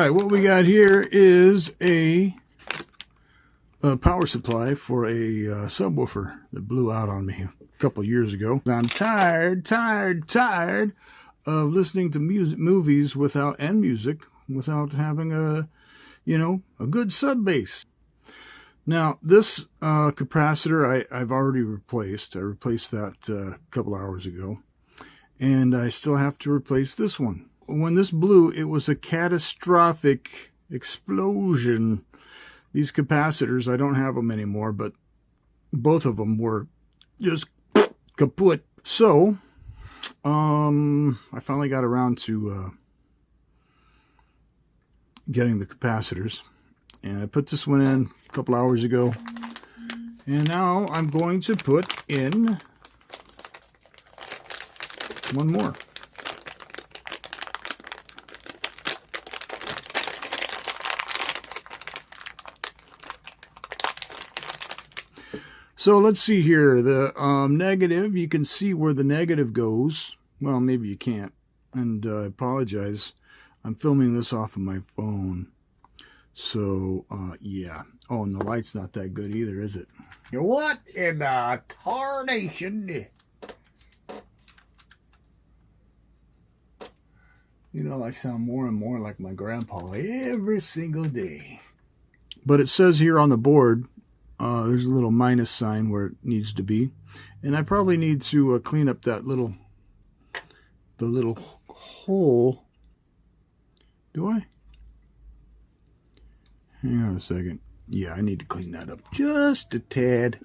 right, what we got here is a power supply for a subwoofer that blew out on me a couple years ago. I'm tired of listening to movies without having a good sub bass. Now this capacitor I've already replaced. I replaced that a couple hours ago, and I still have to replace this one. When this blew, it was a catastrophic explosion. These capacitors, I don't have them anymore, but both of them were just kaput. So, I finally got around to getting the capacitors, and I put this one in a couple hours ago, and now I'm going to put in one more. So let's see here, the negative, you can see where the negative goes. Well, maybe you can't, and I apologize. I'm filming this off of my phone. So, yeah. Oh, and the light's not that good either, is it? What in the tarnation? You know, I sound more and more like my grandpa every single day. But it says here on the board, there's a little minus sign where it needs to be. And I probably need to clean up that little hole. Do I? Hang on a second. Yeah, I need to clean that up just a tad.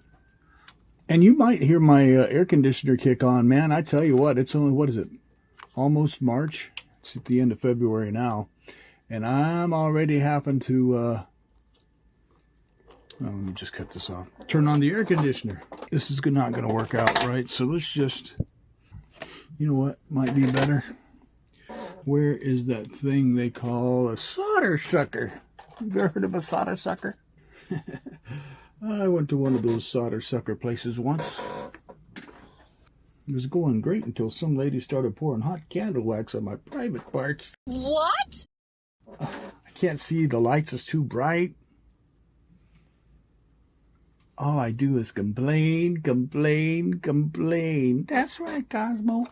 And you might hear my air conditioner kick on. Man, I tell you what, it's only, what is it? Almost March. It's at the end of February now. And I'm already having to... let me just cut this off. Turn on the air conditioner. This is not going to work out right. So let's just, you know what might be better? Where is that thing they call a solder sucker? You ever heard of a solder sucker? I went to one of those solder sucker places once. It was going great until some lady started pouring hot candle wax on my private parts. What? I can't see. The lights is too bright. All I do is complain. That's right, Cosmo. All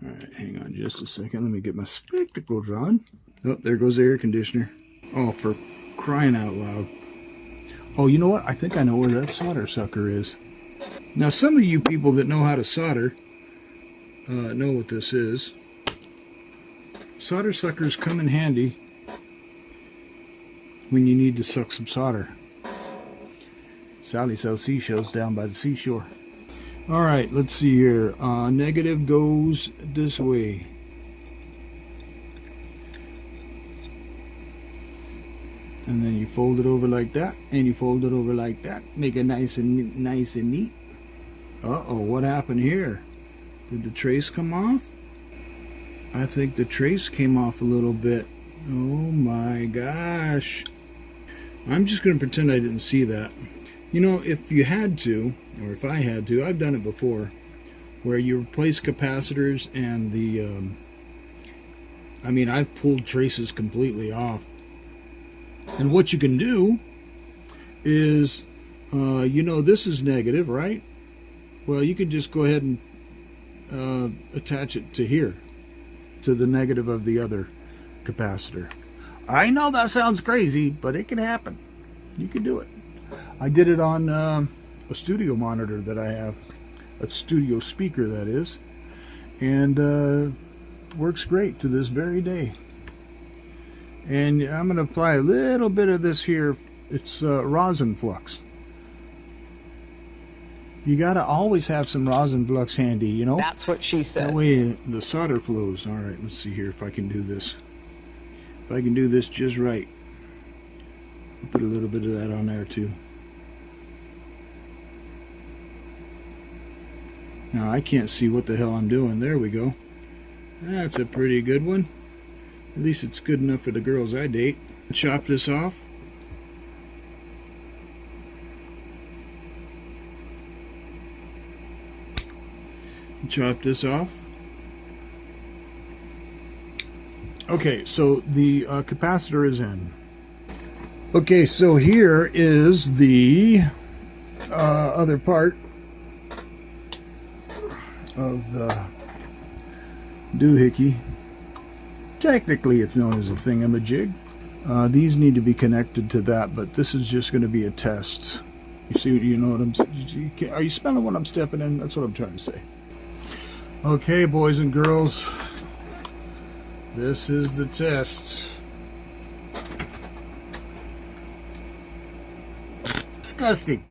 right, hang on just a second. Let me get my spectacles on. Oh, there goes the air conditioner. Oh, for crying out loud. Oh, you know what? I think I know where that solder sucker is. Now, some of you people that know how to solder know what this is. Solder suckers come in handy when you need to suck some solder. Sally sells seashells down by the seashore. All right, let's see here. Negative goes this way. And then you fold it over like that, and you fold it over like that. Make it nice and neat. Uh-oh, what happened here? Did the trace come off? I think the trace came off a little bit. Oh my gosh. I'm just going to pretend I didn't see that. You know, if you had to, or if I had to, I've done it before, where you replace capacitors and the, I've pulled traces completely off. And what you can do is, this is negative, right? Well, you can just go ahead and attach it to here, to the negative of the other capacitor. I know that sounds crazy, but it can happen. You can do it. I did it on a studio monitor that I have, a studio speaker that is, and works great to this very day. And I'm going to apply a little bit of this here. It's rosin flux. You got to always have some rosin flux handy, you know? That's what she said. That way the solder flows. All right, let's see here if I can do this. If I can do this just right. I'll put a little bit of that on there too. Now I can't see what the hell I'm doing. There we go. That's a pretty good one. At least it's good enough for the girls I date. Chop this off. Chop this off. Okay, so the capacitor is in. Okay, so here is the other part of the doohickey. Technically, it's known as a thingamajig. These need to be connected to that, but this is just going to be a test. You know what I'm? Are you smelling what I'm stepping in? That's what I'm trying to say. Okay, boys and girls, this is the test. Disgusting.